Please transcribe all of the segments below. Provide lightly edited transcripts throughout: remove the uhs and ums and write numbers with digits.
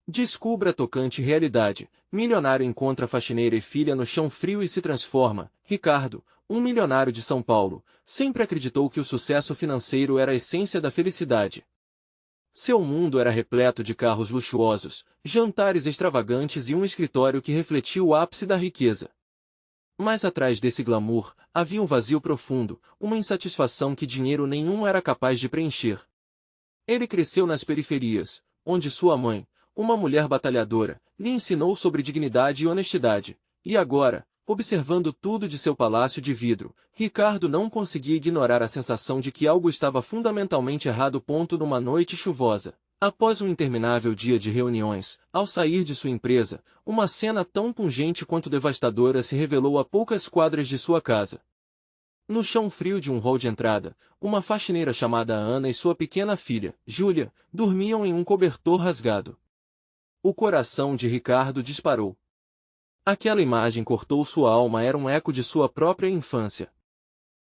Descubra a tocante realidade. Milionário encontra faxineira e filha no chão frio e se transforma. Ricardo, um milionário de São Paulo, sempre acreditou que o sucesso financeiro era a essência da felicidade. Seu mundo era repleto de carros luxuosos, jantares extravagantes e um escritório que refletia o ápice da riqueza. Mas atrás desse glamour, havia um vazio profundo, uma insatisfação que dinheiro nenhum era capaz de preencher. Ele cresceu nas periferias, onde sua mãe, uma mulher batalhadora, lhe ensinou sobre dignidade e honestidade. E agora, observando tudo de seu palácio de vidro, Ricardo não conseguia ignorar a sensação de que algo estava fundamentalmente errado. Numa noite chuvosa, após um interminável dia de reuniões, ao sair de sua empresa, uma cena tão pungente quanto devastadora se revelou a poucas quadras de sua casa. No chão frio de um hall de entrada, uma faxineira chamada Ana e sua pequena filha, Júlia, dormiam em um cobertor rasgado. O coração de Ricardo disparou. Aquela imagem cortou sua alma, era um eco de sua própria infância.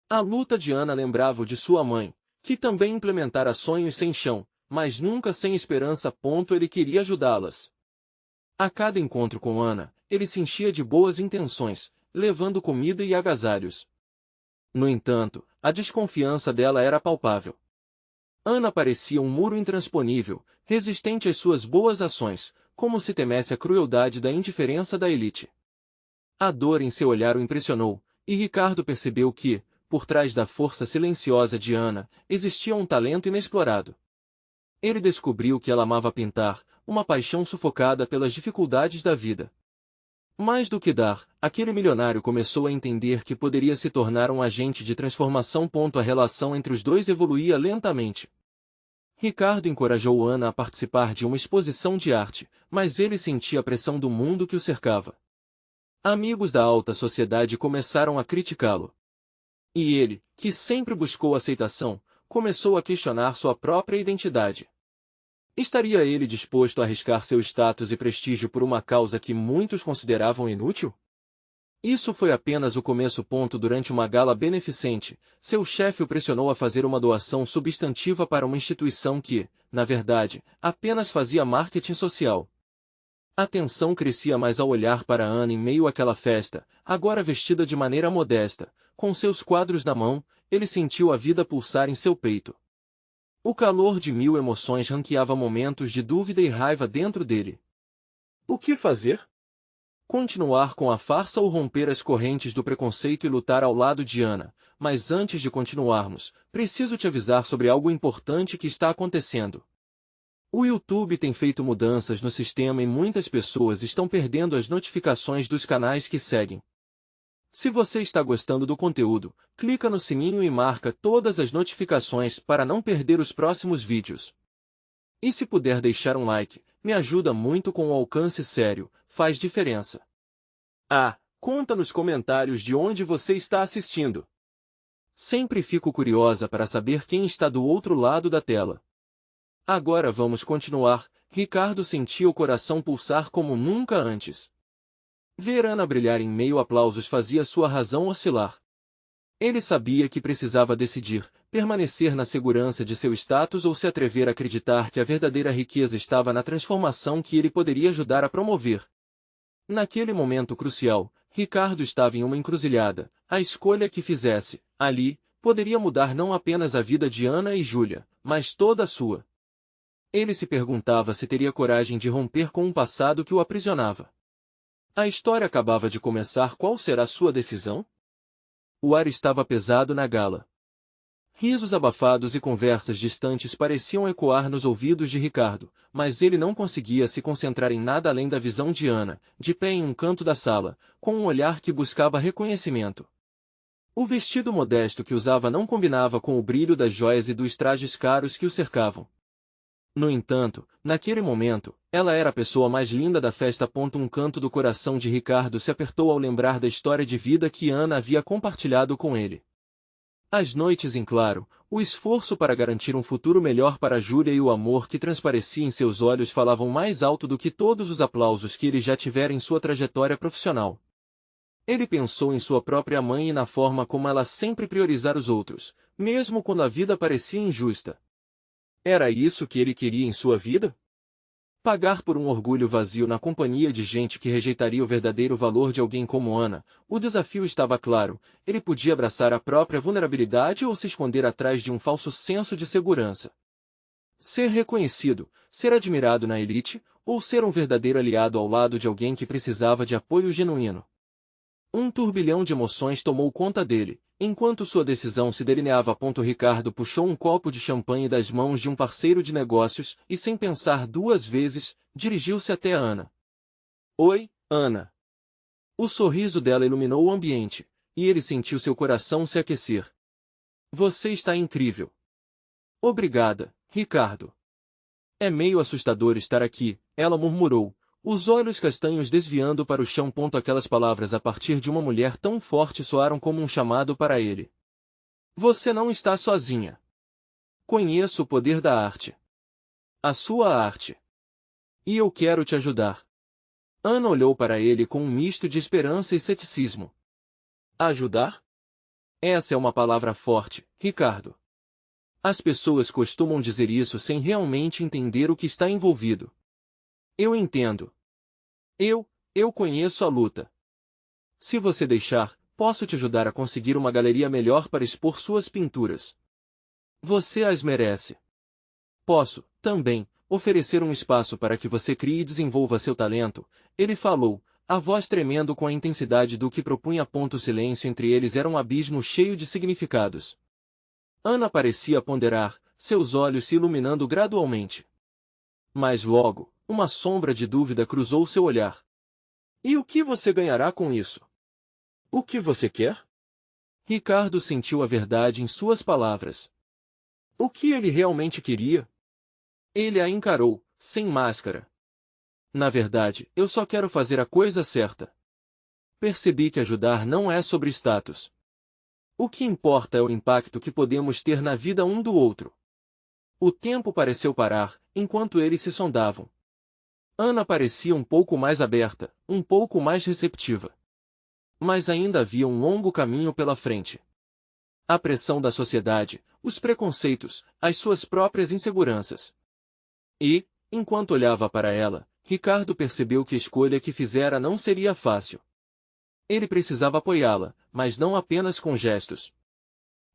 A luta de Ana lembrava-o de sua mãe, que também implementara sonhos sem chão, mas nunca sem esperança. Ele queria ajudá-las. A cada encontro com Ana, ele se enchia de boas intenções, levando comida e agasalhos. No entanto, a desconfiança dela era palpável. Ana parecia um muro intransponível, resistente às suas boas ações, como se temesse a crueldade da indiferença da elite. A dor em seu olhar o impressionou, e Ricardo percebeu que, por trás da força silenciosa de Ana, existia um talento inexplorado. Ele descobriu que ela amava pintar, uma paixão sufocada pelas dificuldades da vida. Mais do que dar, aquele milionário começou a entender que poderia se tornar um agente de transformação. A relação entre os dois evoluía lentamente. Ricardo encorajou Ana a participar de uma exposição de arte, mas ele sentia a pressão do mundo que o cercava. Amigos da alta sociedade começaram a criticá-lo. E ele, que sempre buscou aceitação, começou a questionar sua própria identidade. Estaria ele disposto a arriscar seu status e prestígio por uma causa que muitos consideravam inútil? Isso foi apenas o começo. Durante uma gala beneficente, seu chefe o pressionou a fazer uma doação substantiva para uma instituição que, na verdade, apenas fazia marketing social. A tensão crescia mais ao olhar para Ana em meio àquela festa, agora vestida de maneira modesta, com seus quadros na mão. Ele sentiu a vida pulsar em seu peito. O calor de mil emoções ranqueava momentos de dúvida e raiva dentro dele. O que fazer? Continuar com a farsa ou romper as correntes do preconceito e lutar ao lado de Ana? Mas antes de continuarmos, preciso te avisar sobre algo importante que está acontecendo. O YouTube tem feito mudanças no sistema e muitas pessoas estão perdendo as notificações dos canais que seguem. Se você está gostando do conteúdo, clica no sininho e marca todas as notificações para não perder os próximos vídeos. E se puder deixar um like, me ajuda muito com o alcance sério, faz diferença. Conta nos comentários de onde você está assistindo. Sempre fico curiosa para saber quem está do outro lado da tela. Agora vamos continuar. Ricardo sentia o coração pulsar como nunca antes. Ver Ana brilhar em meio a aplausos fazia sua razão oscilar. Ele sabia que precisava decidir, permanecer na segurança de seu status ou se atrever a acreditar que a verdadeira riqueza estava na transformação que ele poderia ajudar a promover. Naquele momento crucial, Ricardo estava em uma encruzilhada. A escolha que fizesse, ali, poderia mudar não apenas a vida de Ana e Júlia, mas toda a sua. Ele se perguntava se teria coragem de romper com um passado que o aprisionava. A história acabava de começar. Qual será sua decisão? O ar estava pesado na gala. Risos abafados e conversas distantes pareciam ecoar nos ouvidos de Ricardo, mas ele não conseguia se concentrar em nada além da visão de Ana, de pé em um canto da sala, com um olhar que buscava reconhecimento. O vestido modesto que usava não combinava com o brilho das joias e dos trajes caros que o cercavam. No entanto, naquele momento, ela era a pessoa mais linda da festa. Um canto do coração de Ricardo se apertou ao lembrar da história de vida que Ana havia compartilhado com ele. As noites em claro, o esforço para garantir um futuro melhor para Júlia e o amor que transparecia em seus olhos falavam mais alto do que todos os aplausos que ele já tivera em sua trajetória profissional. Ele pensou em sua própria mãe e na forma como ela sempre priorizara os outros, mesmo quando a vida parecia injusta. Era isso que ele queria em sua vida? Pagar por um orgulho vazio na companhia de gente que rejeitaria o verdadeiro valor de alguém como Ana, o desafio estava claro, ele podia abraçar a própria vulnerabilidade ou se esconder atrás de um falso senso de segurança. Ser reconhecido, ser admirado na elite, ou ser um verdadeiro aliado ao lado de alguém que precisava de apoio genuíno. Um turbilhão de emoções tomou conta dele, enquanto sua decisão se delineava. Ricardo puxou um copo de champanhe das mãos de um parceiro de negócios e, sem pensar duas vezes, dirigiu-se até Ana. Oi, Ana. O sorriso dela iluminou o ambiente, e ele sentiu seu coração se aquecer. Você está incrível. Obrigada, Ricardo. É meio assustador estar aqui, ela murmurou, os olhos castanhos desviando para o chão. Aquelas palavras a partir de uma mulher tão forte soaram como um chamado para ele. Você não está sozinha. Conheço o poder da arte. A sua arte. E eu quero te ajudar. Ana olhou para ele com um misto de esperança e ceticismo. Ajudar? Essa é uma palavra forte, Ricardo. As pessoas costumam dizer isso sem realmente entender o que está envolvido. Eu entendo. Eu conheço a luta. Se você deixar, posso te ajudar a conseguir uma galeria melhor para expor suas pinturas. Você as merece. Posso, também, oferecer um espaço para que você crie e desenvolva seu talento, ele falou, a voz tremendo com a intensidade do que propunha. O silêncio entre eles era um abismo cheio de significados. Ana parecia ponderar, seus olhos se iluminando gradualmente. Mas logo, uma sombra de dúvida cruzou seu olhar. E o que você ganhará com isso? O que você quer? Ricardo sentiu a verdade em suas palavras. O que ele realmente queria? Ele a encarou, sem máscara. Na verdade, eu só quero fazer a coisa certa. Percebi que ajudar não é sobre status. O que importa é o impacto que podemos ter na vida um do outro. O tempo pareceu parar, enquanto eles se sondavam. Ana parecia um pouco mais aberta, um pouco mais receptiva. Mas ainda havia um longo caminho pela frente. A pressão da sociedade, os preconceitos, as suas próprias inseguranças. E, enquanto olhava para ela, Ricardo percebeu que a escolha que fizera não seria fácil. Ele precisava apoiá-la, mas não apenas com gestos.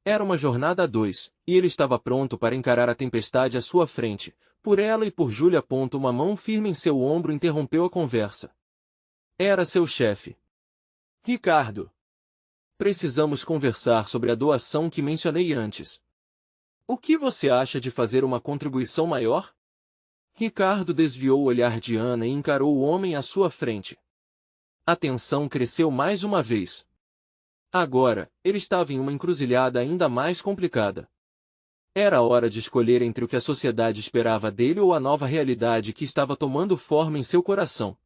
Era uma jornada a dois, e ele estava pronto para encarar a tempestade à sua frente, por ela e por Júlia. Uma mão firme em seu ombro interrompeu a conversa. Era seu chefe. Ricardo. Precisamos conversar sobre a doação que mencionei antes. O que você acha de fazer uma contribuição maior? Ricardo desviou o olhar de Ana e encarou o homem à sua frente. A tensão cresceu mais uma vez. Agora, ele estava em uma encruzilhada ainda mais complicada. Era hora de escolher entre o que a sociedade esperava dele ou a nova realidade que estava tomando forma em seu coração.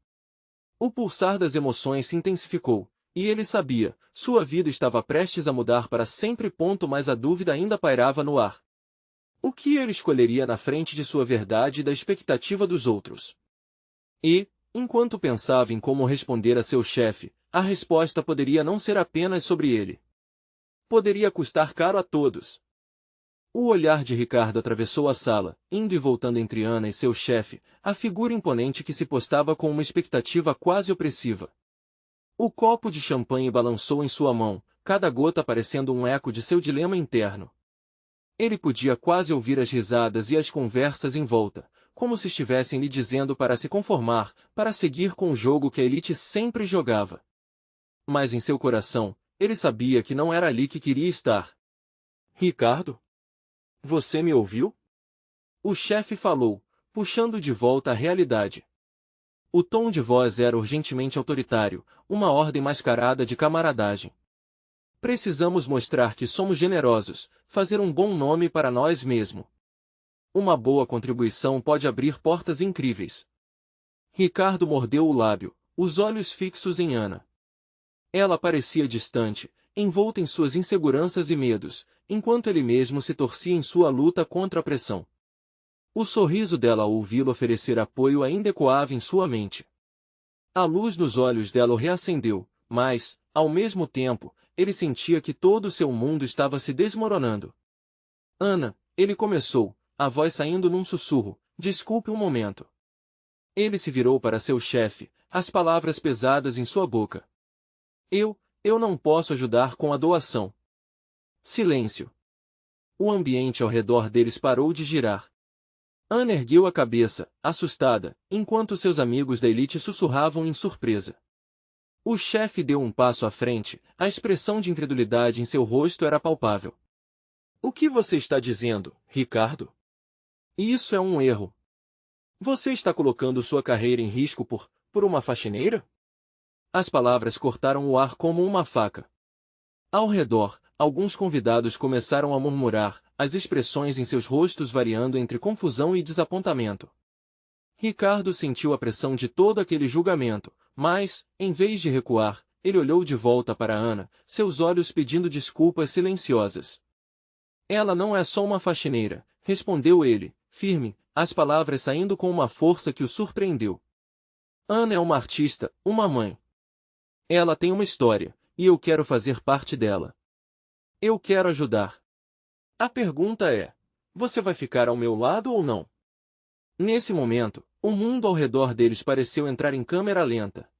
O pulsar das emoções se intensificou, e ele sabia, sua vida estava prestes a mudar para sempre. Mas a dúvida ainda pairava no ar. O que ele escolheria na frente de sua verdade e da expectativa dos outros? E, enquanto pensava em como responder a seu chefe, a resposta poderia não ser apenas sobre ele. Poderia custar caro a todos. O olhar de Ricardo atravessou a sala, indo e voltando entre Ana e seu chefe, a figura imponente que se postava com uma expectativa quase opressiva. O copo de champanhe balançou em sua mão, cada gota parecendo um eco de seu dilema interno. Ele podia quase ouvir as risadas e as conversas em volta, como se estivessem lhe dizendo para se conformar, para seguir com o jogo que a elite sempre jogava. Mas em seu coração, ele sabia que não era ali que queria estar. Ricardo? Você me ouviu? O chefe falou, puxando de volta a realidade. O tom de voz era urgentemente autoritário, uma ordem mascarada de camaradagem. Precisamos mostrar que somos generosos, fazer um bom nome para nós mesmos. Uma boa contribuição pode abrir portas incríveis. Ricardo mordeu o lábio, os olhos fixos em Ana. Ela parecia distante, envolta em suas inseguranças e medos, enquanto ele mesmo se torcia em sua luta contra a pressão. O sorriso dela ao ouvi-lo oferecer apoio ainda ecoava em sua mente. A luz nos olhos dela o reacendeu, mas, ao mesmo tempo, ele sentia que todo o seu mundo estava se desmoronando. Ana, ele começou, a voz saindo num sussurro, desculpe um momento. Ele se virou para seu chefe, as palavras pesadas em sua boca. Eu não posso ajudar com a doação. Silêncio. O ambiente ao redor deles parou de girar. Ana ergueu a cabeça, assustada, enquanto seus amigos da elite sussurravam em surpresa. O chefe deu um passo à frente, a expressão de incredulidade em seu rosto era palpável. O que você está dizendo, Ricardo? Isso é um erro. Você está colocando sua carreira em risco por uma faxineira? As palavras cortaram o ar como uma faca. Ao redor, alguns convidados começaram a murmurar, as expressões em seus rostos variando entre confusão e desapontamento. Ricardo sentiu a pressão de todo aquele julgamento, mas, em vez de recuar, ele olhou de volta para Ana, seus olhos pedindo desculpas silenciosas. Ela não é só uma faxineira, respondeu ele, firme, as palavras saindo com uma força que o surpreendeu. Ana é uma artista, uma mãe. Ela tem uma história, e eu quero fazer parte dela. Eu quero ajudar. A pergunta é, você vai ficar ao meu lado ou não? Nesse momento, o mundo ao redor deles pareceu entrar em câmera lenta.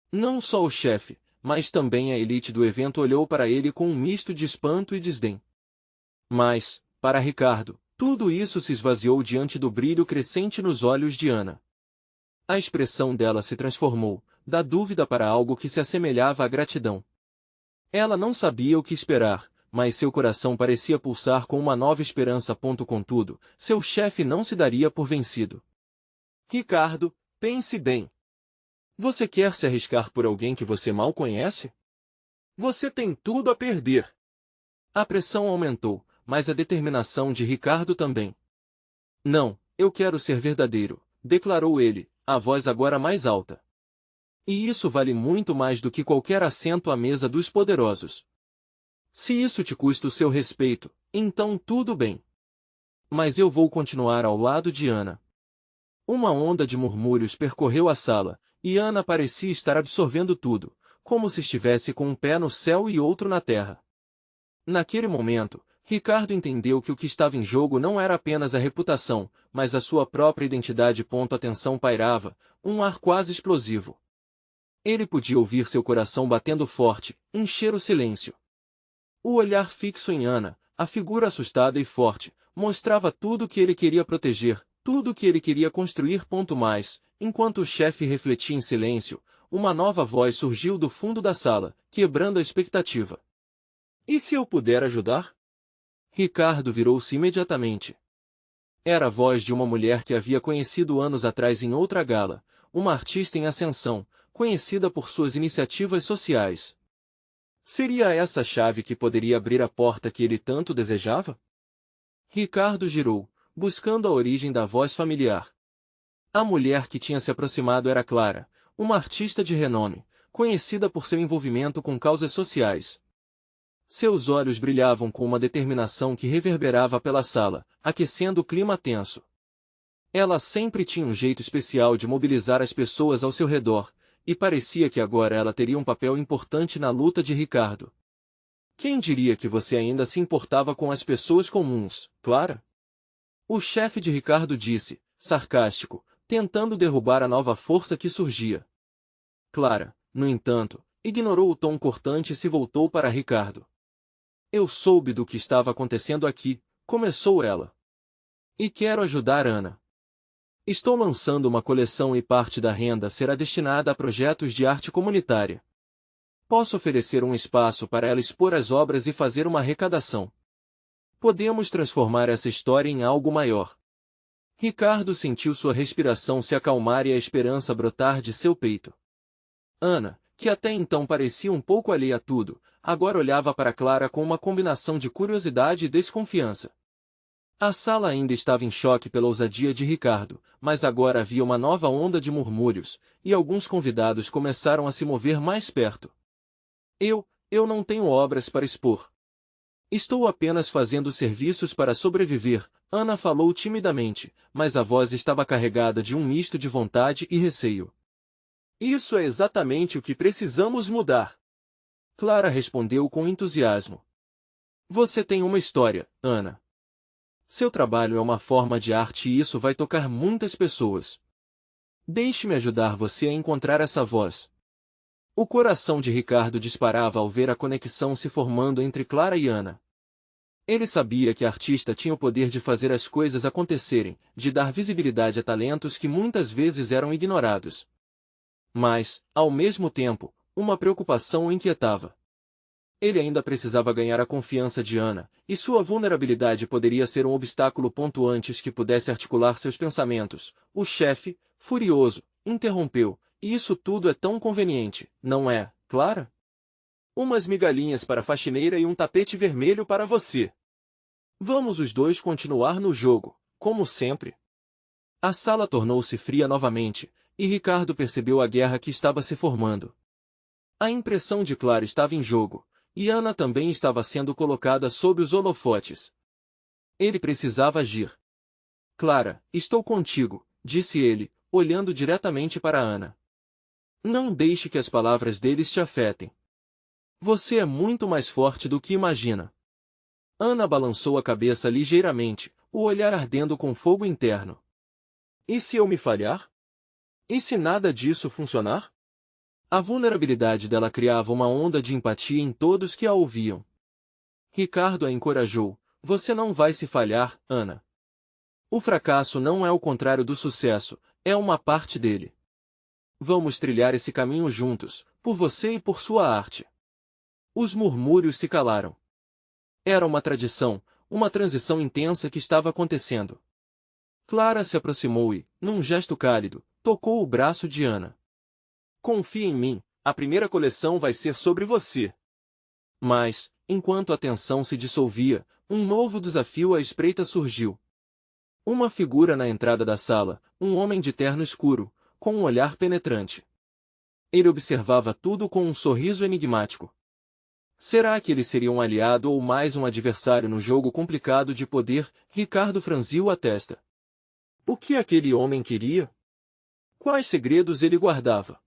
Não só o chefe, mas também a elite do evento olhou para ele com um misto de espanto e desdém. Mas, para Ricardo, tudo isso se esvaziou diante do brilho crescente nos olhos de Ana. A expressão dela se transformou, da dúvida para algo que se assemelhava à gratidão. Ela não sabia o que esperar, mas seu coração parecia pulsar com uma nova esperança. Contudo, seu chefe não se daria por vencido. Ricardo, pense bem. Você quer se arriscar por alguém que você mal conhece? Você tem tudo a perder. A pressão aumentou, mas a determinação de Ricardo também. Não, eu quero ser verdadeiro, declarou ele, a voz agora mais alta. E isso vale muito mais do que qualquer assento à mesa dos poderosos. Se isso te custa o seu respeito, então tudo bem. Mas eu vou continuar ao lado de Ana. Uma onda de murmúrios percorreu a sala, e Ana parecia estar absorvendo tudo, como se estivesse com um pé no céu e outro na terra. Naquele momento, Ricardo entendeu que o que estava em jogo não era apenas a reputação, mas a sua própria identidade. A tensão pairava, um ar quase explosivo. Ele podia ouvir seu coração batendo forte, encher o silêncio. O olhar fixo em Ana, a figura assustada e forte, mostrava tudo o que ele queria proteger, tudo o que ele queria construir. Mais, enquanto o chefe refletia em silêncio, uma nova voz surgiu do fundo da sala, quebrando a expectativa. E se eu puder ajudar? Ricardo virou-se imediatamente. Era a voz de uma mulher que havia conhecido anos atrás em outra gala, uma artista em ascensão, conhecida por suas iniciativas sociais. Seria essa a chave que poderia abrir a porta que ele tanto desejava? Ricardo girou, buscando a origem da voz familiar. A mulher que tinha se aproximado era Clara, uma artista de renome, conhecida por seu envolvimento com causas sociais. Seus olhos brilhavam com uma determinação que reverberava pela sala, aquecendo o clima tenso. Ela sempre tinha um jeito especial de mobilizar as pessoas ao seu redor, e parecia que agora ela teria um papel importante na luta de Ricardo. Quem diria que você ainda se importava com as pessoas comuns, Clara? O chefe de Ricardo disse, sarcástico, tentando derrubar a nova força que surgia. Clara, no entanto, ignorou o tom cortante e se voltou para Ricardo. Eu soube do que estava acontecendo aqui, começou ela. E quero ajudar Ana. Estou lançando uma coleção e parte da renda será destinada a projetos de arte comunitária. Posso oferecer um espaço para ela expor as obras e fazer uma arrecadação. Podemos transformar essa história em algo maior. Ricardo sentiu sua respiração se acalmar e a esperança brotar de seu peito. Ana, que até então parecia um pouco alheia a tudo, agora olhava para Clara com uma combinação de curiosidade e desconfiança. A sala ainda estava em choque pela ousadia de Ricardo, mas agora havia uma nova onda de murmúrios, e alguns convidados começaram a se mover mais perto. Eu não tenho obras para expor. Estou apenas fazendo serviços para sobreviver, Ana falou timidamente, mas a voz estava carregada de um misto de vontade e receio. Isso é exatamente o que precisamos mudar. Clara respondeu com entusiasmo. Você tem uma história, Ana. Seu trabalho é uma forma de arte e isso vai tocar muitas pessoas. Deixe-me ajudar você a encontrar essa voz. O coração de Ricardo disparava ao ver a conexão se formando entre Clara e Ana. Ele sabia que a artista tinha o poder de fazer as coisas acontecerem, de dar visibilidade a talentos que muitas vezes eram ignorados. Mas, ao mesmo tempo, uma preocupação o inquietava. Ele ainda precisava ganhar a confiança de Ana, e sua vulnerabilidade poderia ser um obstáculo. Antes que pudesse articular seus pensamentos, o chefe, furioso, interrompeu. E isso tudo é tão conveniente, não é, Clara? Umas migalhinhas para a faxineira e um tapete vermelho para você. Vamos os dois continuar no jogo, como sempre. A sala tornou-se fria novamente, e Ricardo percebeu a guerra que estava se formando. A impressão de Clara estava em jogo, e Ana também estava sendo colocada sob os holofotes. Ele precisava agir. Clara, estou contigo, disse ele, olhando diretamente para Ana. Não deixe que as palavras deles te afetem. Você é muito mais forte do que imagina. Ana balançou a cabeça ligeiramente, o olhar ardendo com fogo interno. E se eu me falhar? E se nada disso funcionar? A vulnerabilidade dela criava uma onda de empatia em todos que a ouviam. Ricardo a encorajou. Você não vai se falhar, Ana. O fracasso não é o contrário do sucesso, é uma parte dele. Vamos trilhar esse caminho juntos, por você e por sua arte. Os murmúrios se calaram. Era uma tradição, uma transição intensa que estava acontecendo. Clara se aproximou e, num gesto cálido, tocou o braço de Ana. Confie em mim, a primeira coleção vai ser sobre você. Mas, enquanto a tensão se dissolvia, um novo desafio à espreita surgiu. Uma figura na entrada da sala, um homem de terno escuro, com um olhar penetrante. Ele observava tudo com um sorriso enigmático. Será que ele seria um aliado ou mais um adversário no jogo complicado de poder? Ricardo franziu a testa. O que aquele homem queria? Quais segredos ele guardava?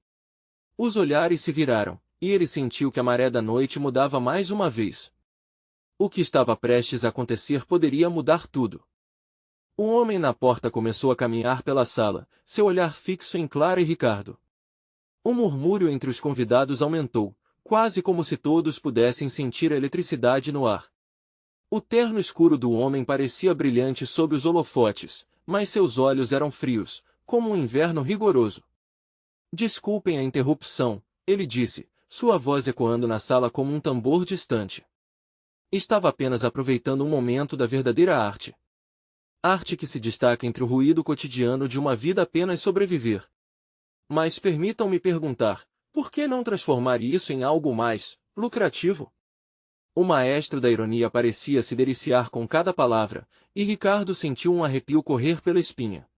Os olhares se viraram, e ele sentiu que a maré da noite mudava mais uma vez. O que estava prestes a acontecer poderia mudar tudo. O homem na porta começou a caminhar pela sala, seu olhar fixo em Clara e Ricardo. O murmúrio entre os convidados aumentou, quase como se todos pudessem sentir a eletricidade no ar. O terno escuro do homem parecia brilhante sob os holofotes, mas seus olhos eram frios, como um inverno rigoroso. Desculpem a interrupção, ele disse, sua voz ecoando na sala como um tambor distante. Estava apenas aproveitando um momento da verdadeira arte. Arte que se destaca entre o ruído cotidiano de uma vida apenas sobreviver. Mas permitam-me perguntar, por que não transformar isso em algo mais lucrativo? O maestro da ironia parecia se deliciar com cada palavra, e Ricardo sentiu um arrepio correr pela espinha.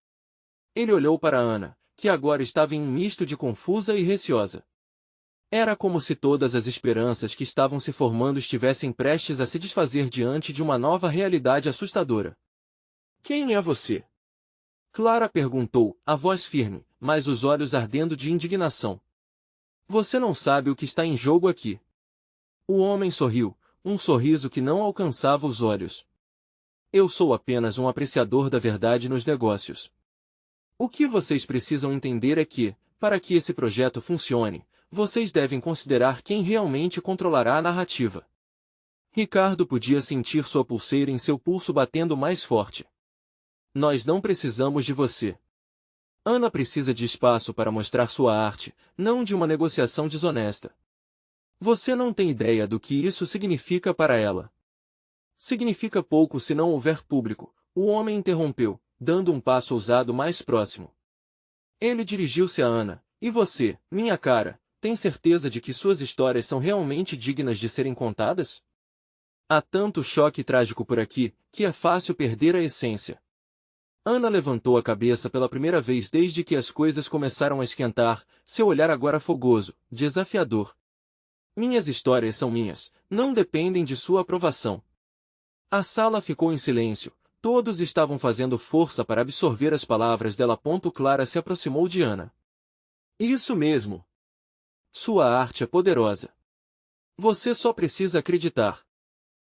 Ele olhou para Ana, que agora estava em um misto de confusa e receosa. Era como se todas as esperanças que estavam se formando estivessem prestes a se desfazer diante de uma nova realidade assustadora. Quem é você? Clara perguntou, a voz firme, mas os olhos ardendo de indignação. Você não sabe o que está em jogo aqui. O homem sorriu, um sorriso que não alcançava os olhos. Eu sou apenas um apreciador da verdade nos negócios. O que vocês precisam entender é que, para que esse projeto funcione, vocês devem considerar quem realmente controlará a narrativa. Ricardo podia sentir sua pulseira em seu pulso batendo mais forte. Nós não precisamos de você. Ana precisa de espaço para mostrar sua arte, não de uma negociação desonesta. Você não tem ideia do que isso significa para ela. Significa pouco se não houver público, o homem interrompeu, dando um passo ousado mais próximo. Ele dirigiu-se a Ana. E você, minha cara, tem certeza de que suas histórias são realmente dignas de serem contadas? Há tanto choque trágico por aqui, que é fácil perder a essência. Ana levantou a cabeça pela primeira vez desde que as coisas começaram a esquentar, seu olhar agora fogoso, desafiador. Minhas histórias são minhas, não dependem de sua aprovação. A sala ficou em silêncio, todos estavam fazendo força para absorver as palavras dela. Clara se aproximou de Ana. Isso mesmo. Sua arte é poderosa. Você só precisa acreditar.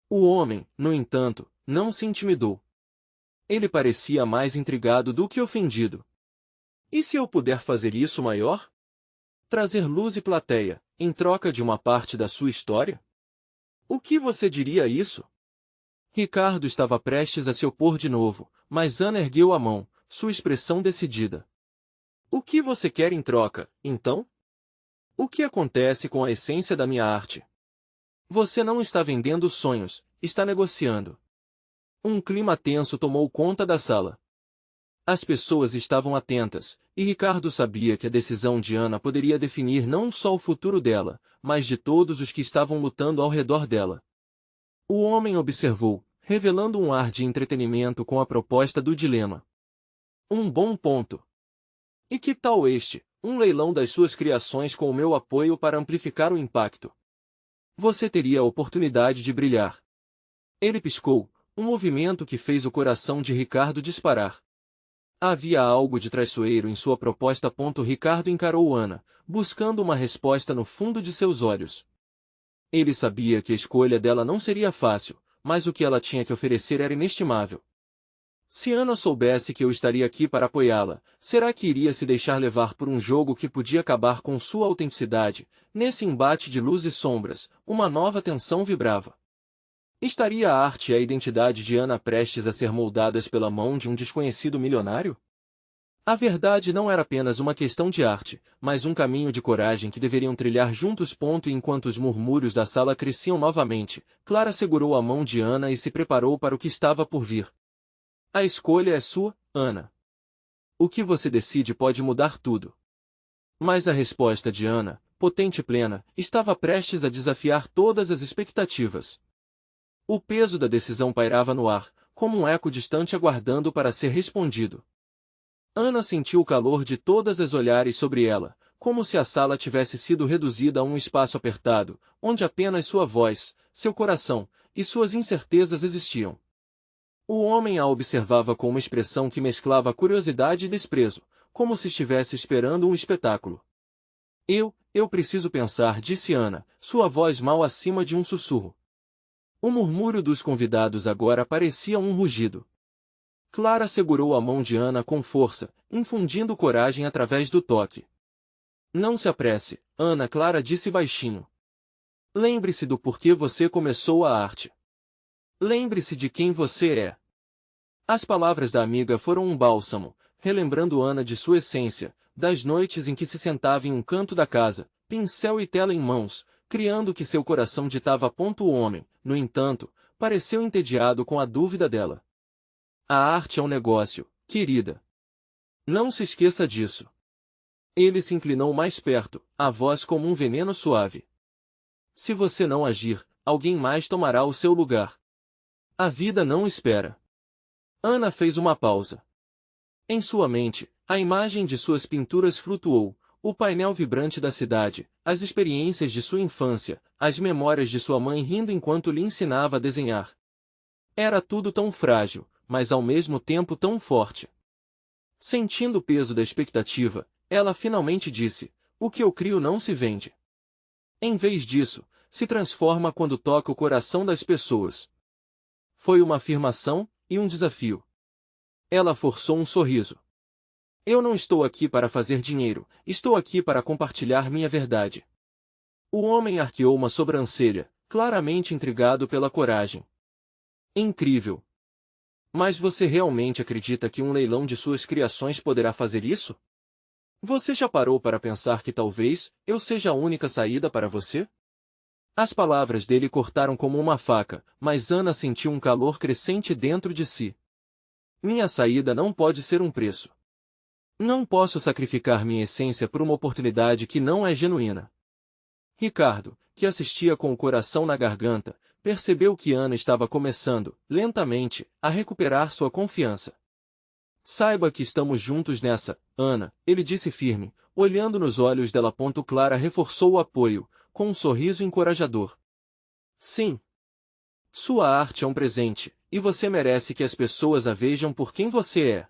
O homem, no entanto, não se intimidou. Ele parecia mais intrigado do que ofendido. E se eu puder fazer isso maior? Trazer luz e plateia, em troca de uma parte da sua história? O que você diria a isso? Ricardo estava prestes a se opor de novo, mas Ana ergueu a mão, sua expressão decidida. O que você quer em troca, então? O que acontece com a essência da minha arte? Você não está vendendo sonhos, está negociando. Um clima tenso tomou conta da sala. As pessoas estavam atentas, e Ricardo sabia que a decisão de Ana poderia definir não só o futuro dela, mas de todos os que estavam lutando ao redor dela. O homem observou, revelando um ar de entretenimento com a proposta do dilema. Um bom ponto. E que tal este, um leilão das suas criações com o meu apoio para amplificar o impacto? Você teria a oportunidade de brilhar. Ele piscou, um movimento que fez o coração de Ricardo disparar. Havia algo de traiçoeiro em sua proposta. Ricardo encarou Ana, buscando uma resposta no fundo de seus olhos. Ele sabia que a escolha dela não seria fácil, mas o que ela tinha que oferecer era inestimável. Se Ana soubesse que eu estaria aqui para apoiá-la, será que iria se deixar levar por um jogo que podia acabar com sua autenticidade? Nesse embate de luz e sombras, uma nova tensão vibrava. Estaria a arte e a identidade de Ana prestes a ser moldadas pela mão de um desconhecido milionário? A verdade não era apenas uma questão de arte, mas um caminho de coragem que deveriam trilhar juntos. Enquanto os murmúrios da sala cresciam novamente, Clara segurou a mão de Ana e se preparou para o que estava por vir. A escolha é sua, Ana. O que você decide pode mudar tudo. Mas a resposta de Ana, potente e plena, estava prestes a desafiar todas as expectativas. O peso da decisão pairava no ar, como um eco distante aguardando para ser respondido. Ana sentiu o calor de todas as olhares sobre ela, como se a sala tivesse sido reduzida a um espaço apertado, onde apenas sua voz, seu coração e suas incertezas existiam. O homem a observava com uma expressão que mesclava curiosidade e desprezo, como se estivesse esperando um espetáculo. Eu preciso pensar, disse Ana, sua voz mal acima de um sussurro. O murmúrio dos convidados agora parecia um rugido. Clara segurou a mão de Ana com força, infundindo coragem através do toque. Não se apresse, Ana, Clara disse baixinho. Lembre-se do porquê você começou a arte. Lembre-se de quem você é. As palavras da amiga foram um bálsamo, relembrando Ana de sua essência, das noites em que se sentava em um canto da casa, pincel e tela em mãos, criando o que seu coração ditava. O homem, no entanto, pareceu entediado com a dúvida dela. A arte é um negócio, querida. Não se esqueça disso. Ele se inclinou mais perto, a voz como um veneno suave. Se você não agir, alguém mais tomará o seu lugar. A vida não espera. Ana fez uma pausa. Em sua mente, a imagem de suas pinturas flutuou, o painel vibrante da cidade, as experiências de sua infância, as memórias de sua mãe rindo enquanto lhe ensinava a desenhar. Era tudo tão frágil, mas ao mesmo tempo tão forte. Sentindo o peso da expectativa, ela finalmente disse, o que eu crio não se vende. Em vez disso, se transforma quando toca o coração das pessoas. Foi uma afirmação e um desafio. Ela forçou um sorriso. Eu não estou aqui para fazer dinheiro, estou aqui para compartilhar minha verdade. O homem arqueou uma sobrancelha, claramente intrigado pela coragem. Incrível. Mas você realmente acredita que um leilão de suas criações poderá fazer isso? Você já parou para pensar que talvez eu seja a única saída para você? As palavras dele cortaram como uma faca, mas Ana sentiu um calor crescente dentro de si. Minha saída não pode ser um preço. Não posso sacrificar minha essência por uma oportunidade que não é genuína. Ricardo, que assistia com o coração na garganta, percebeu que Ana estava começando, lentamente, a recuperar sua confiança. Saiba que estamos juntos nessa, Ana, ele disse firme, olhando nos olhos dela. Clara reforçou o apoio, com um sorriso encorajador. Sim. Sua arte é um presente, e você merece que as pessoas a vejam por quem você é.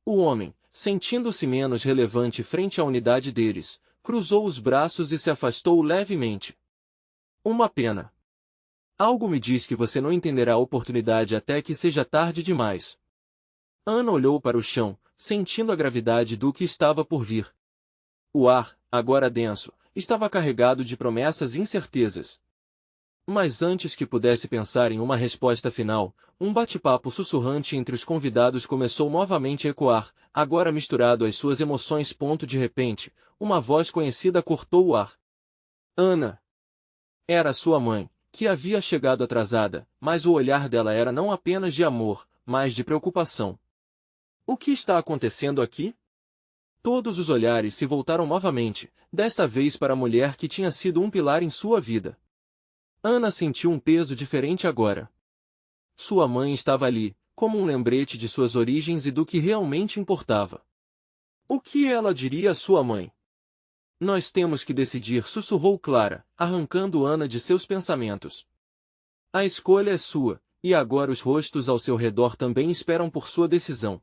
O homem, sentindo-se menos relevante frente à unidade deles, cruzou os braços e se afastou levemente. Uma pena. Algo me diz que você não entenderá a oportunidade até que seja tarde demais. Ana olhou para o chão, sentindo a gravidade do que estava por vir. O ar, agora denso, estava carregado de promessas e incertezas. Mas antes que pudesse pensar em uma resposta final, um bate-papo sussurrante entre os convidados começou novamente a ecoar, agora misturado às suas emoções. De repente, uma voz conhecida cortou o ar. Ana! Era sua mãe, que havia chegado atrasada, mas o olhar dela era não apenas de amor, mas de preocupação. O que está acontecendo aqui? Todos os olhares se voltaram novamente, desta vez para a mulher que tinha sido um pilar em sua vida. Ana sentiu um peso diferente agora. Sua mãe estava ali, como um lembrete de suas origens e do que realmente importava. O que ela diria à sua mãe? Nós temos que decidir, sussurrou Clara, arrancando Ana de seus pensamentos. A escolha é sua, e agora os rostos ao seu redor também esperam por sua decisão.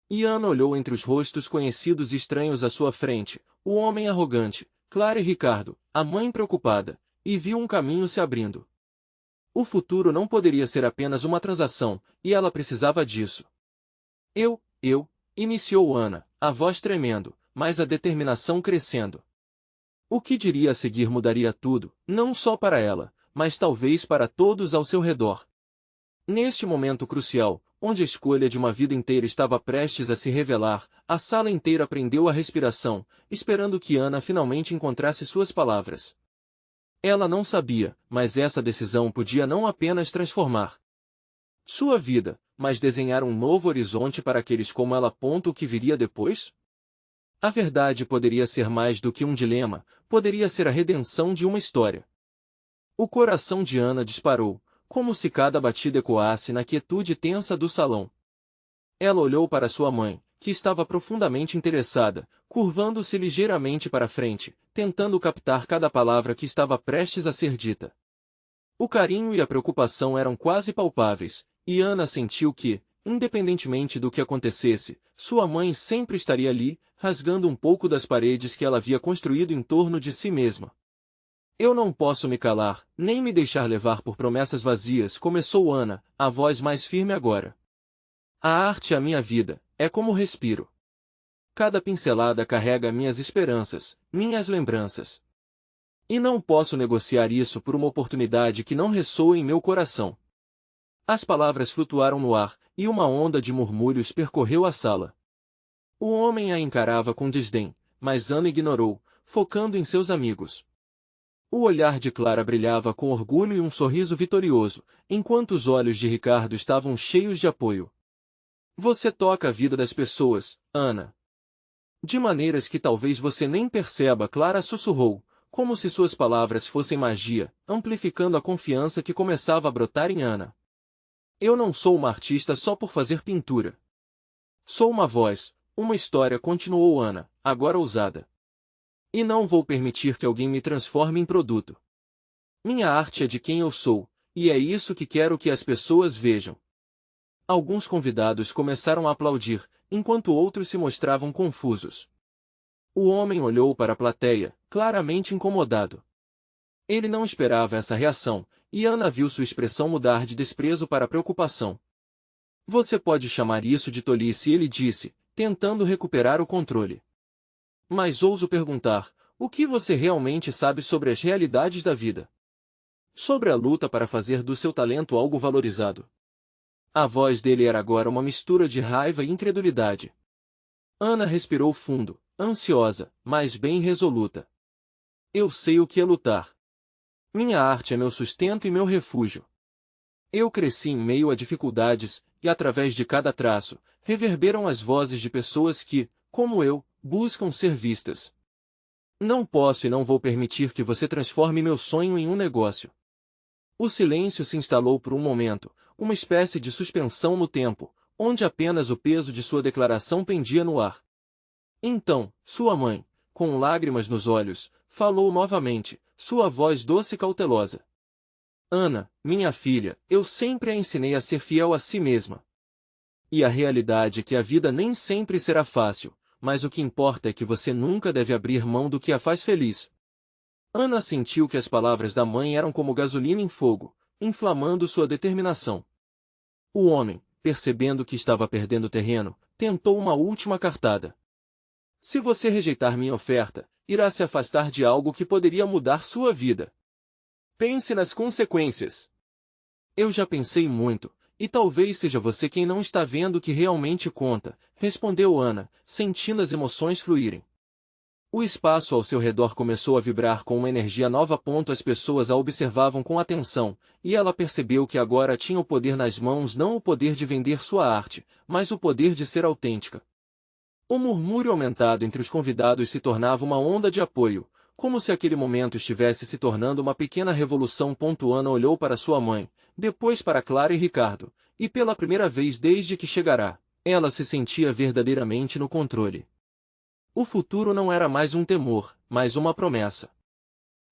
E Ana olhou entre os rostos conhecidos e estranhos à sua frente, o homem arrogante, Clara e Ricardo, a mãe preocupada, e viu um caminho se abrindo. O futuro não poderia ser apenas uma transação, e ela precisava disso. Iniciou Ana, a voz tremendo, mas a determinação crescendo. O que diria a seguir mudaria tudo, não só para ela, mas talvez para todos ao seu redor. Neste momento crucial, onde a escolha de uma vida inteira estava prestes a se revelar, a sala inteira prendeu a respiração, esperando que Ana finalmente encontrasse suas palavras. Ela não sabia, mas essa decisão podia não apenas transformar sua vida, mas desenhar um novo horizonte para aqueles como ela. O que viria depois? A verdade poderia ser mais do que um dilema, poderia ser a redenção de uma história. O coração de Ana disparou, como se cada batida ecoasse na quietude tensa do salão. Ela olhou para sua mãe, que estava profundamente interessada, curvando-se ligeiramente para frente, tentando captar cada palavra que estava prestes a ser dita. O carinho e a preocupação eram quase palpáveis, e Ana sentiu que, independentemente do que acontecesse, sua mãe sempre estaria ali, rasgando um pouco das paredes que ela havia construído em torno de si mesma. Eu não posso me calar, nem me deixar levar por promessas vazias, começou Ana, a voz mais firme agora. A arte é a minha vida, é como respiro. Cada pincelada carrega minhas esperanças, minhas lembranças. E não posso negociar isso por uma oportunidade que não ressoa em meu coração. As palavras flutuaram no ar, e uma onda de murmúrios percorreu a sala. O homem a encarava com desdém, mas Ana ignorou, focando em seus amigos. O olhar de Clara brilhava com orgulho e um sorriso vitorioso, enquanto os olhos de Ricardo estavam cheios de apoio. Você toca a vida das pessoas, Ana. De maneiras que talvez você nem perceba, Clara sussurrou, como se suas palavras fossem magia, amplificando a confiança que começava a brotar em Ana. Eu não sou uma artista só por fazer pintura. Sou uma voz, uma história, continuou Ana, agora ousada. E não vou permitir que alguém me transforme em produto. Minha arte é de quem eu sou, e é isso que quero que as pessoas vejam. Alguns convidados começaram a aplaudir, enquanto outros se mostravam confusos. O homem olhou para a plateia, claramente incomodado. Ele não esperava essa reação, e Ana viu sua expressão mudar de desprezo para preocupação. Você pode chamar isso de tolice, ele disse, tentando recuperar o controle. Mas ouso perguntar, o que você realmente sabe sobre as realidades da vida? Sobre a luta para fazer do seu talento algo valorizado. A voz dele era agora uma mistura de raiva e incredulidade. Ana respirou fundo, ansiosa, mas bem resoluta. Eu sei o que é lutar. Minha arte é meu sustento e meu refúgio. Eu cresci em meio a dificuldades, e através de cada traço, reverberam as vozes de pessoas que, como eu, buscam ser vistas. Não posso e não vou permitir que você transforme meu sonho em um negócio. O silêncio se instalou por um momento, uma espécie de suspensão no tempo, onde apenas o peso de sua declaração pendia no ar. Então, sua mãe, com lágrimas nos olhos, falou novamente, sua voz doce e cautelosa. Ana, minha filha, eu sempre a ensinei a ser fiel a si mesma. E a realidade é que a vida nem sempre será fácil, mas o que importa é que você nunca deve abrir mão do que a faz feliz. Ana sentiu que as palavras da mãe eram como gasolina em fogo, inflamando sua determinação. O homem, percebendo que estava perdendo terreno, tentou uma última cartada. Se você rejeitar minha oferta, irá se afastar de algo que poderia mudar sua vida. Pense nas consequências. Eu já pensei muito, e talvez seja você quem não está vendo o que realmente conta, respondeu Ana, sentindo as emoções fluírem. O espaço ao seu redor começou a vibrar com uma energia nova. As pessoas a observavam com atenção, e ela percebeu que agora tinha o poder nas mãos, não o poder de vender sua arte, mas o poder de ser autêntica. O murmúrio aumentado entre os convidados se tornava uma onda de apoio, como se aquele momento estivesse se tornando uma pequena revolução. Ana olhou para sua mãe, depois para Clara e Ricardo, e pela primeira vez desde que chegará, ela se sentia verdadeiramente no controle. O futuro não era mais um temor, mas uma promessa.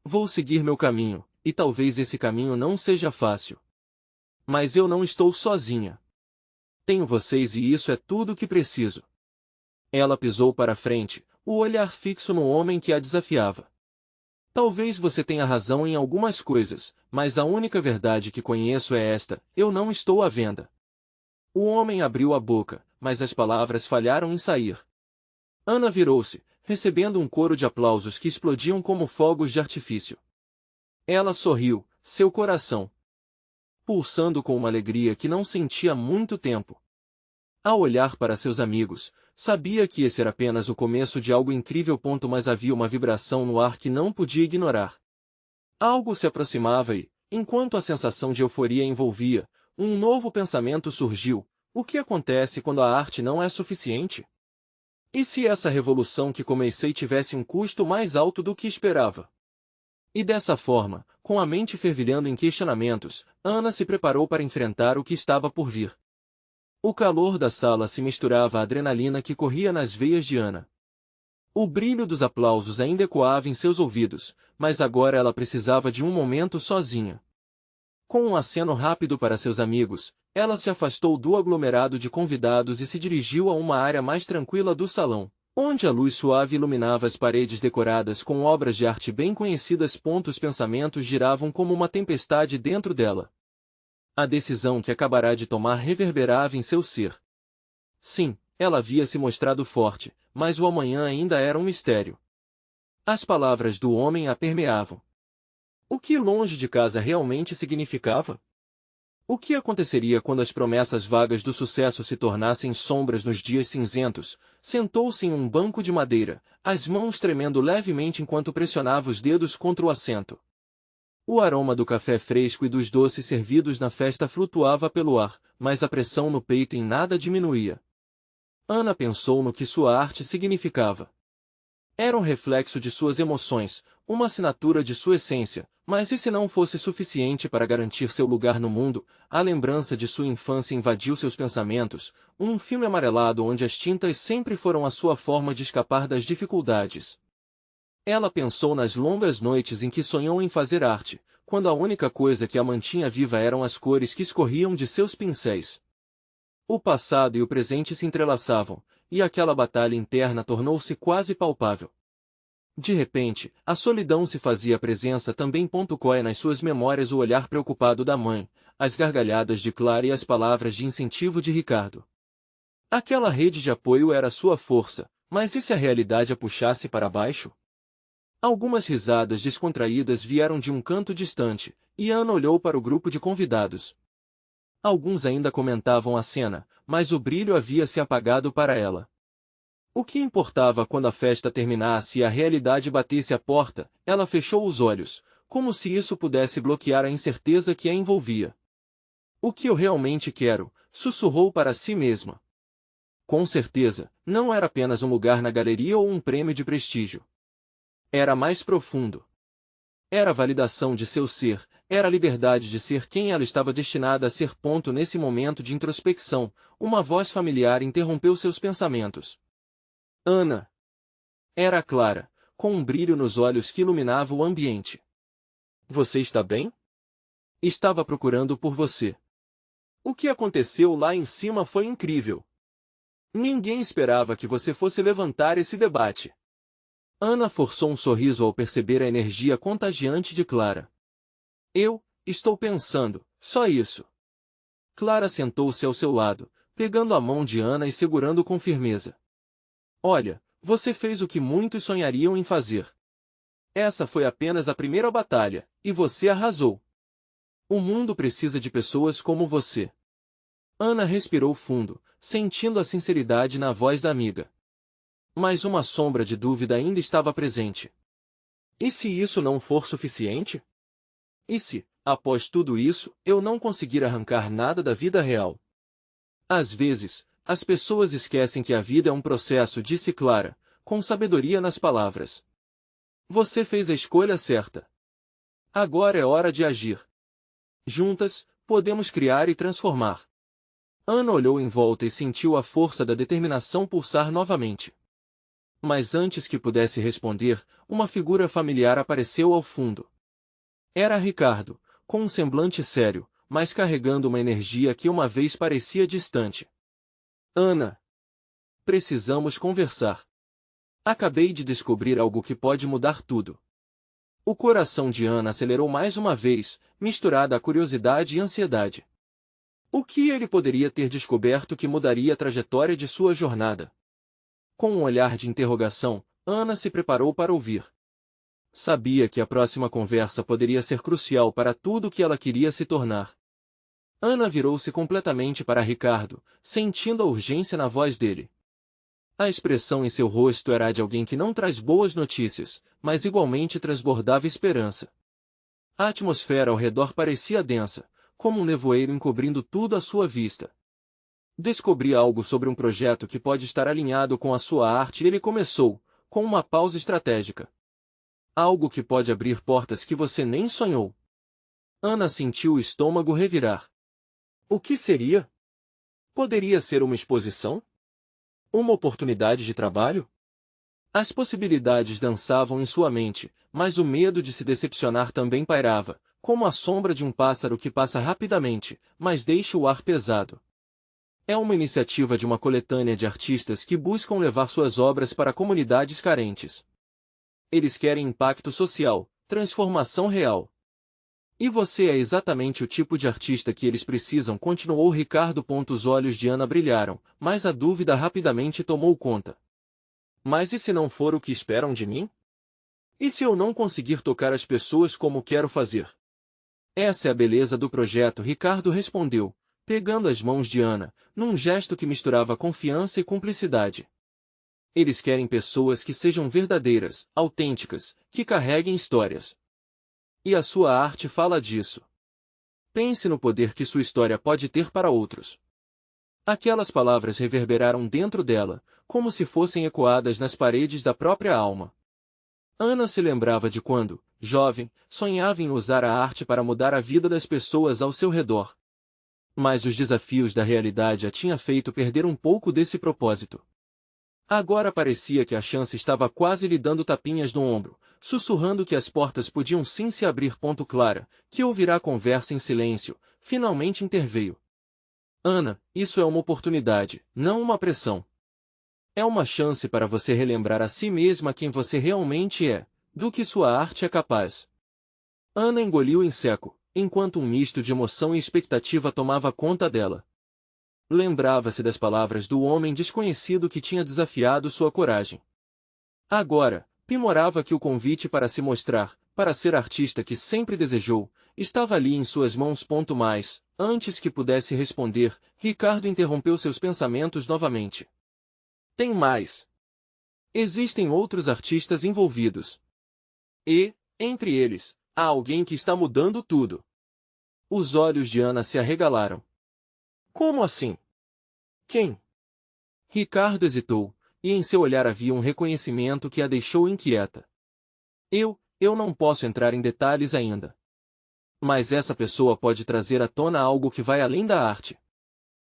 Vou seguir meu caminho, e talvez esse caminho não seja fácil. Mas eu não estou sozinha. Tenho vocês e isso é tudo o que preciso. Ela pisou para frente, o olhar fixo no homem que a desafiava. Talvez você tenha razão em algumas coisas, mas a única verdade que conheço é esta: eu não estou à venda. O homem abriu a boca, mas as palavras falharam em sair. Ana virou-se, recebendo um coro de aplausos que explodiam como fogos de artifício. Ela sorriu, seu coração pulsando com uma alegria que não sentia há muito tempo. Ao olhar para seus amigos, sabia que esse era apenas o começo de algo incrível. Mas havia uma vibração no ar que não podia ignorar. Algo se aproximava e, enquanto a sensação de euforia envolvia, um novo pensamento surgiu: o que acontece quando a arte não é suficiente? E se essa revolução que comecei tivesse um custo mais alto do que esperava? E dessa forma, com a mente fervilhando em questionamentos, Ana se preparou para enfrentar o que estava por vir. O calor da sala se misturava à adrenalina que corria nas veias de Ana. O brilho dos aplausos ainda ecoava em seus ouvidos, mas agora ela precisava de um momento sozinha. Com um aceno rápido para seus amigos, ela se afastou do aglomerado de convidados e se dirigiu a uma área mais tranquila do salão, onde a luz suave iluminava as paredes decoradas com obras de arte bem conhecidas. Os pensamentos giravam como uma tempestade dentro dela. A decisão que acabará de tomar reverberava em seu ser. Sim, ela havia se mostrado forte, mas o amanhã ainda era um mistério. As palavras do homem a permeavam. O que longe de casa realmente significava? O que aconteceria quando as promessas vagas do sucesso se tornassem sombras nos dias cinzentos? Sentou-se em um banco de madeira, as mãos tremendo levemente enquanto pressionava os dedos contra o assento. O aroma do café fresco e dos doces servidos na festa flutuava pelo ar, mas a pressão no peito em nada diminuía. Ana pensou no que sua arte significava. Era um reflexo de suas emoções, uma assinatura de sua essência, mas e se não fosse suficiente para garantir seu lugar no mundo? A lembrança de sua infância invadiu seus pensamentos, um filme amarelado onde as tintas sempre foram a sua forma de escapar das dificuldades. Ela pensou nas longas noites em que sonhou em fazer arte, quando a única coisa que a mantinha viva eram as cores que escorriam de seus pincéis. O passado e o presente se entrelaçavam, e aquela batalha interna tornou-se quase palpável. De repente, a solidão se fazia presença também. Coia nas suas memórias o olhar preocupado da mãe, as gargalhadas de Clara e as palavras de incentivo de Ricardo. Aquela rede de apoio era sua força, mas e se a realidade a puxasse para baixo? Algumas risadas descontraídas vieram de um canto distante, e Ana olhou para o grupo de convidados. Alguns ainda comentavam a cena, mas o brilho havia se apagado para ela. O que importava quando a festa terminasse e a realidade batesse à porta? Ela fechou os olhos, como se isso pudesse bloquear a incerteza que a envolvia. O que eu realmente quero? Sussurrou para si mesma. Com certeza, não era apenas um lugar na galeria ou um prêmio de prestígio. Era mais profundo. Era a validação de seu ser, era a liberdade de ser quem ela estava destinada a ser. Nesse momento de introspecção, uma voz familiar interrompeu seus pensamentos. Ana! Era Clara, com um brilho nos olhos que iluminava o ambiente. Você está bem? Estava procurando por você. O que aconteceu lá em cima foi incrível. Ninguém esperava que você fosse levantar esse debate. Ana forçou um sorriso ao perceber a energia contagiante de Clara. Eu estou pensando, só isso. Clara sentou-se ao seu lado, pegando a mão de Ana e segurando com firmeza. Olha, você fez o que muitos sonhariam em fazer. Essa foi apenas a primeira batalha, e você arrasou. O mundo precisa de pessoas como você. Ana respirou fundo, sentindo a sinceridade na voz da amiga. Mas uma sombra de dúvida ainda estava presente. E se isso não for suficiente? E se, após tudo isso, eu não conseguir arrancar nada da vida real? Às vezes, as pessoas esquecem que a vida é um processo, disse Clara, com sabedoria nas palavras. Você fez a escolha certa. Agora é hora de agir. Juntas, podemos criar e transformar. Ana olhou em volta e sentiu a força da determinação pulsar novamente. Mas antes que pudesse responder, uma figura familiar apareceu ao fundo. Era Ricardo, com um semblante sério, mas carregando uma energia que uma vez parecia distante. Ana, precisamos conversar. Acabei de descobrir algo que pode mudar tudo. O coração de Ana acelerou mais uma vez, misturada a curiosidade e ansiedade. O que ele poderia ter descoberto que mudaria a trajetória de sua jornada? Com um olhar de interrogação, Ana se preparou para ouvir. Sabia que a próxima conversa poderia ser crucial para tudo o que ela queria se tornar. Ana virou-se completamente para Ricardo, sentindo a urgência na voz dele. A expressão em seu rosto era a de alguém que não traz boas notícias, mas igualmente transbordava esperança. A atmosfera ao redor parecia densa, como um nevoeiro encobrindo tudo à sua vista. Descobri algo sobre um projeto que pode estar alinhado com a sua arte e ele começou, com uma pausa estratégica. Algo que pode abrir portas que você nem sonhou. Ana sentiu o estômago revirar. O que seria? Poderia ser uma exposição? Uma oportunidade de trabalho? As possibilidades dançavam em sua mente, mas o medo de se decepcionar também pairava, como a sombra de um pássaro que passa rapidamente, mas deixa o ar pesado. É uma iniciativa de uma coletânea de artistas que buscam levar suas obras para comunidades carentes. Eles querem impacto social, transformação real. E você é exatamente o tipo de artista que eles precisam, continuou Ricardo. Os olhos de Ana brilharam, mas a dúvida rapidamente tomou conta. Mas e se não for o que esperam de mim? E se eu não conseguir tocar as pessoas como quero fazer? Essa é a beleza do projeto, Ricardo respondeu, pegando as mãos de Ana, num gesto que misturava confiança e cumplicidade. Eles querem pessoas que sejam verdadeiras, autênticas, que carreguem histórias. E a sua arte fala disso. Pense no poder que sua história pode ter para outros. Aquelas palavras reverberaram dentro dela, como se fossem ecoadas nas paredes da própria alma. Ana se lembrava de quando, jovem, sonhava em usar a arte para mudar a vida das pessoas ao seu redor. Mas os desafios da realidade a tinha feito perder um pouco desse propósito. Agora parecia que a chance estava quase lhe dando tapinhas no ombro, sussurrando que as portas podiam sim se abrir. Clara, que ouvirá a conversa em silêncio, finalmente interveio. Ana, isso é uma oportunidade, não uma pressão. É uma chance para você relembrar a si mesma quem você realmente é, do que sua arte é capaz. Ana engoliu em seco, enquanto um misto de emoção e expectativa tomava conta dela. Lembrava-se das palavras do homem desconhecido que tinha desafiado sua coragem. Agora, primorava que o convite para se mostrar, para ser artista que sempre desejou, estava ali em suas mãos. Mas, antes que pudesse responder, Ricardo interrompeu seus pensamentos novamente. Tem mais. Existem outros artistas envolvidos. E, entre eles, há alguém que está mudando tudo. Os olhos de Ana se arregalaram. Como assim? Quem? Ricardo hesitou, e em seu olhar havia um reconhecimento que a deixou inquieta. Eu não posso entrar em detalhes ainda. Mas essa pessoa pode trazer à tona algo que vai além da arte.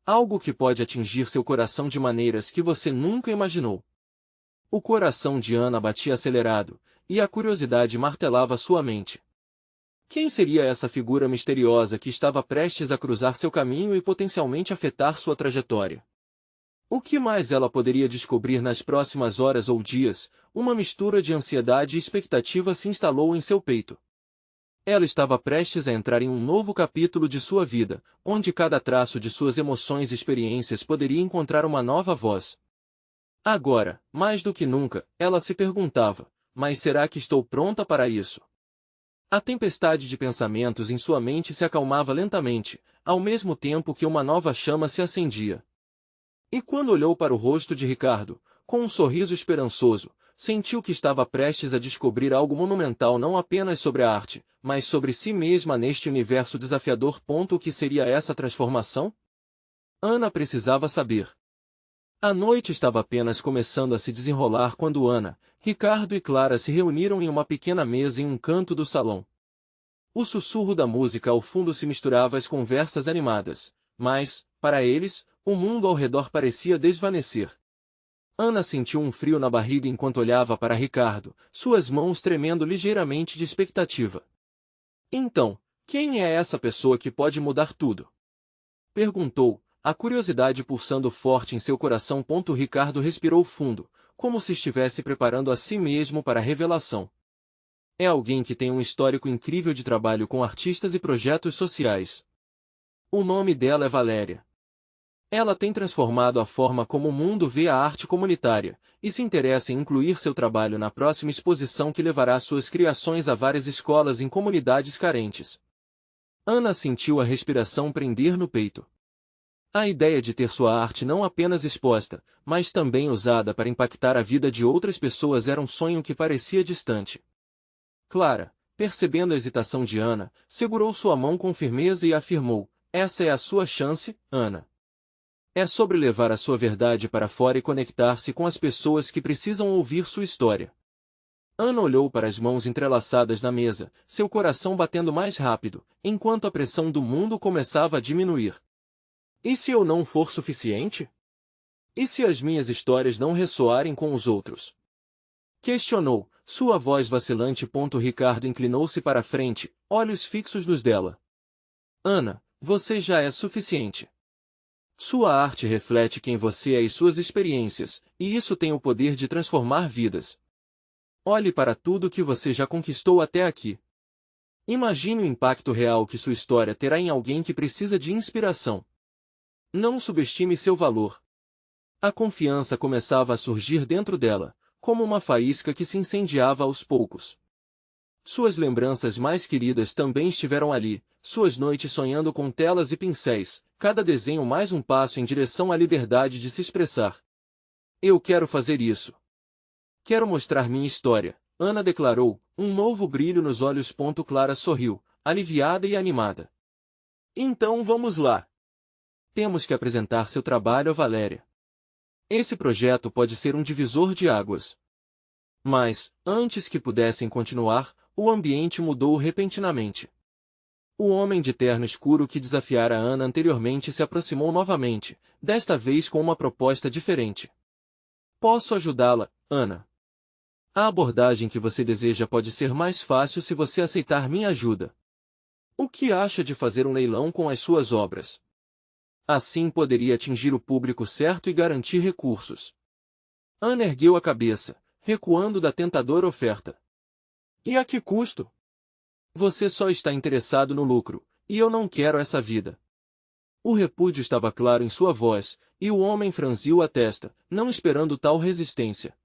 Algo que pode atingir seu coração de maneiras que você nunca imaginou. O coração de Ana batia acelerado, e a curiosidade martelava sua mente. Quem seria essa figura misteriosa que estava prestes a cruzar seu caminho e potencialmente afetar sua trajetória? O que mais ela poderia descobrir nas próximas horas ou dias? Uma mistura de ansiedade e expectativa se instalou em seu peito. Ela estava prestes a entrar em um novo capítulo de sua vida, onde cada traço de suas emoções e experiências poderia encontrar uma nova voz. Agora, mais do que nunca, ela se perguntava, mas será que estou pronta para isso? A tempestade de pensamentos em sua mente se acalmava lentamente, ao mesmo tempo que uma nova chama se acendia. E quando olhou para o rosto de Ricardo, com um sorriso esperançoso, sentiu que estava prestes a descobrir algo monumental não apenas sobre a arte, mas sobre si mesma neste universo desafiador. O que seria essa transformação? Ana precisava saber. A noite estava apenas começando a se desenrolar quando Ana, Ricardo e Clara se reuniram em uma pequena mesa em um canto do salão. O sussurro da música ao fundo se misturava às conversas animadas, mas, para eles, o mundo ao redor parecia desvanecer. Ana sentiu um frio na barriga enquanto olhava para Ricardo, suas mãos tremendo ligeiramente de expectativa. Então, quem é essa pessoa que pode mudar tudo? Perguntou, a curiosidade pulsando forte em seu coração. Ricardo respirou fundo, como se estivesse preparando a si mesmo para a revelação. É alguém que tem um histórico incrível de trabalho com artistas e projetos sociais. O nome dela é Valéria. Ela tem transformado a forma como o mundo vê a arte comunitária, e se interessa em incluir seu trabalho na próxima exposição que levará suas criações a várias escolas em comunidades carentes. Ana sentiu a respiração prender no peito. A ideia de ter sua arte não apenas exposta, mas também usada para impactar a vida de outras pessoas era um sonho que parecia distante. Clara, percebendo a hesitação de Ana, segurou sua mão com firmeza e afirmou, essa é a sua chance, Ana. É sobre levar a sua verdade para fora e conectar-se com as pessoas que precisam ouvir sua história. Ana olhou para as mãos entrelaçadas na mesa, seu coração batendo mais rápido, enquanto a pressão do mundo começava a diminuir. E se eu não for suficiente? E se as minhas histórias não ressoarem com os outros? Questionou, sua voz vacilante. Ricardo inclinou-se para a frente, olhos fixos nos dela. Ana, você já é suficiente. Sua arte reflete quem você é e suas experiências, e isso tem o poder de transformar vidas. Olhe para tudo que você já conquistou até aqui. Imagine o impacto real que sua história terá em alguém que precisa de inspiração. Não subestime seu valor. A confiança começava a surgir dentro dela, como uma faísca que se incendiava aos poucos. Suas lembranças mais queridas também estiveram ali, suas noites sonhando com telas e pincéis, cada desenho mais um passo em direção à liberdade de se expressar. Eu quero fazer isso. Quero mostrar minha história, Ana declarou, um novo brilho nos olhos. Clara sorriu, aliviada e animada. Então vamos lá. Temos que apresentar seu trabalho a Valéria. Esse projeto pode ser um divisor de águas. Mas, antes que pudessem continuar, o ambiente mudou repentinamente. O homem de terno escuro que desafiara Ana anteriormente se aproximou novamente, desta vez com uma proposta diferente. Posso ajudá-la, Ana. A abordagem que você deseja pode ser mais fácil se você aceitar minha ajuda. O que acha de fazer um leilão com as suas obras? Assim poderia atingir o público certo e garantir recursos. Ana ergueu a cabeça, recuando da tentadora oferta. E a que custo? Você só está interessado no lucro, e eu não quero essa vida. O repúdio estava claro em sua voz, e o homem franziu a testa, não esperando tal resistência.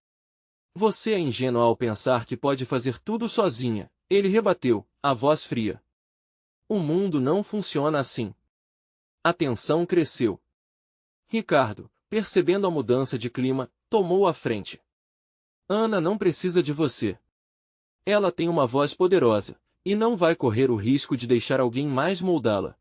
Você é ingênua ao pensar que pode fazer tudo sozinha, ele rebateu, a voz fria. O mundo não funciona assim. A tensão cresceu. Ricardo, percebendo a mudança de clima, tomou a frente. Ana não precisa de você. Ela tem uma voz poderosa, e não vai correr o risco de deixar alguém mais moldá-la.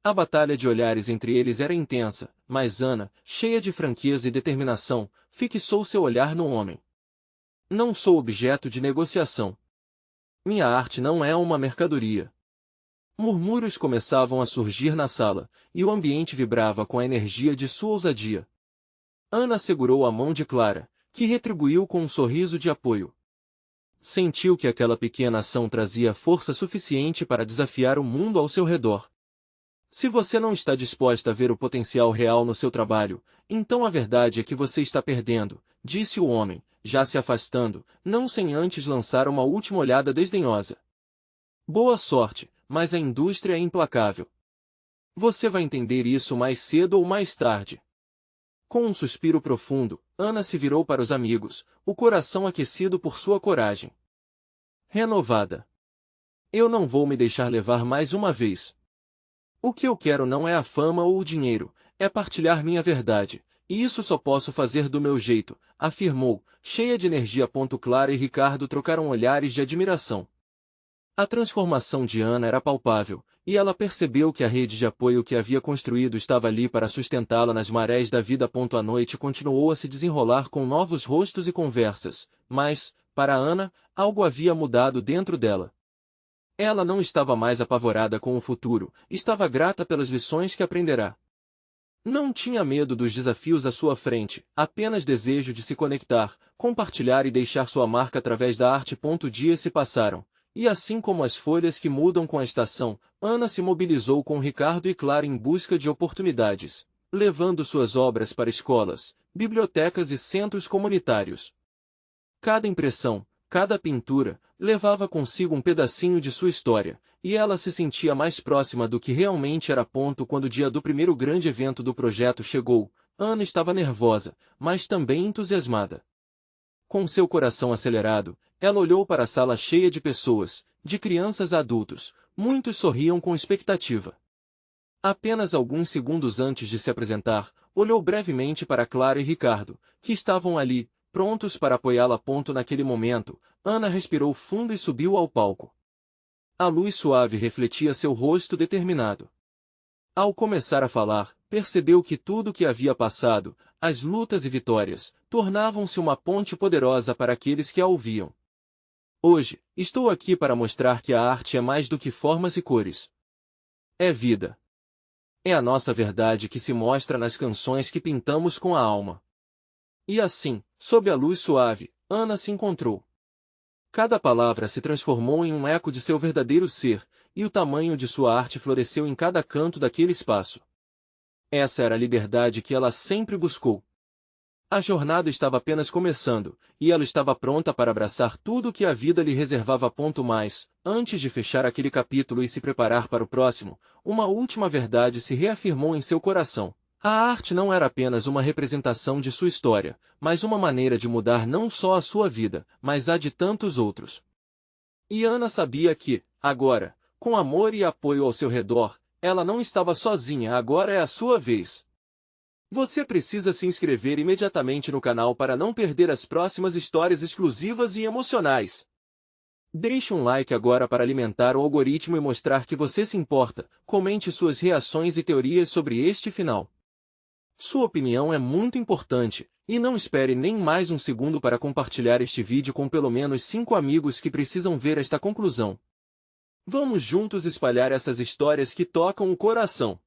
A batalha de olhares entre eles era intensa, mas Ana, cheia de franqueza e determinação, fixou seu olhar no homem. Não sou objeto de negociação. Minha arte não é uma mercadoria. Murmúrios começavam a surgir na sala, e o ambiente vibrava com a energia de sua ousadia. Ana segurou a mão de Clara, que retribuiu com um sorriso de apoio. Sentiu que aquela pequena ação trazia força suficiente para desafiar o mundo ao seu redor. Se você não está disposta a ver o potencial real no seu trabalho, então a verdade é que você está perdendo, disse o homem, já se afastando, não sem antes lançar uma última olhada desdenhosa. Boa sorte, mas a indústria é implacável. Você vai entender isso mais cedo ou mais tarde. Com um suspiro profundo, Ana se virou para os amigos, o coração aquecido por sua coragem. Renovada. Eu não vou me deixar levar mais uma vez. O que eu quero não é a fama ou o dinheiro, é partilhar minha verdade, e isso só posso fazer do meu jeito, afirmou, cheia de energia. Clara e Ricardo trocaram olhares de admiração. A transformação de Ana era palpável, e ela percebeu que a rede de apoio que havia construído estava ali para sustentá-la nas marés da vida. A noite continuou a se desenrolar com novos rostos e conversas, mas, para Ana, algo havia mudado dentro dela. Ela não estava mais apavorada com o futuro, estava grata pelas lições que aprenderá. Não tinha medo dos desafios à sua frente, apenas desejo de se conectar, compartilhar e deixar sua marca através da arte. Dias se passaram. E assim como as folhas que mudam com a estação, Ana se mobilizou com Ricardo e Clara em busca de oportunidades, levando suas obras para escolas, bibliotecas e centros comunitários. Cada impressão, cada pintura, levava consigo um pedacinho de sua história, e ela se sentia mais próxima do que realmente era. Quando o dia do primeiro grande evento do projeto chegou, Ana estava nervosa, mas também entusiasmada. Com seu coração acelerado, ela olhou para a sala cheia de pessoas, de crianças a adultos, muitos sorriam com expectativa. Apenas alguns segundos antes de se apresentar, olhou brevemente para Clara e Ricardo, que estavam ali, prontos para apoiá-la. Naquele momento, Ana respirou fundo e subiu ao palco. A luz suave refletia seu rosto determinado. Ao começar a falar, percebeu que tudo o que havia passado, as lutas e vitórias, tornavam-se uma ponte poderosa para aqueles que a ouviam. Hoje, estou aqui para mostrar que a arte é mais do que formas e cores. É vida. É a nossa verdade que se mostra nas canções que pintamos com a alma. E assim, sob a luz suave, Ana se encontrou. Cada palavra se transformou em um eco de seu verdadeiro ser, e o tamanho de sua arte floresceu em cada canto daquele espaço. Essa era a liberdade que ela sempre buscou. A jornada estava apenas começando, e ela estava pronta para abraçar tudo o que a vida lhe reservava. Mas, antes de fechar aquele capítulo e se preparar para o próximo, uma última verdade se reafirmou em seu coração. A arte não era apenas uma representação de sua história, mas uma maneira de mudar não só a sua vida, mas a de tantos outros. E Ana sabia que, agora, com amor e apoio ao seu redor, ela não estava sozinha. Agora é a sua vez. Você precisa se inscrever imediatamente no canal para não perder as próximas histórias exclusivas e emocionais. Deixe um like agora para alimentar o algoritmo e mostrar que você se importa. Comente suas reações e teorias sobre este final. Sua opinião é muito importante, e não espere nem mais um segundo para compartilhar este vídeo com pelo menos 5 amigos que precisam ver esta conclusão. Vamos juntos espalhar essas histórias que tocam o coração.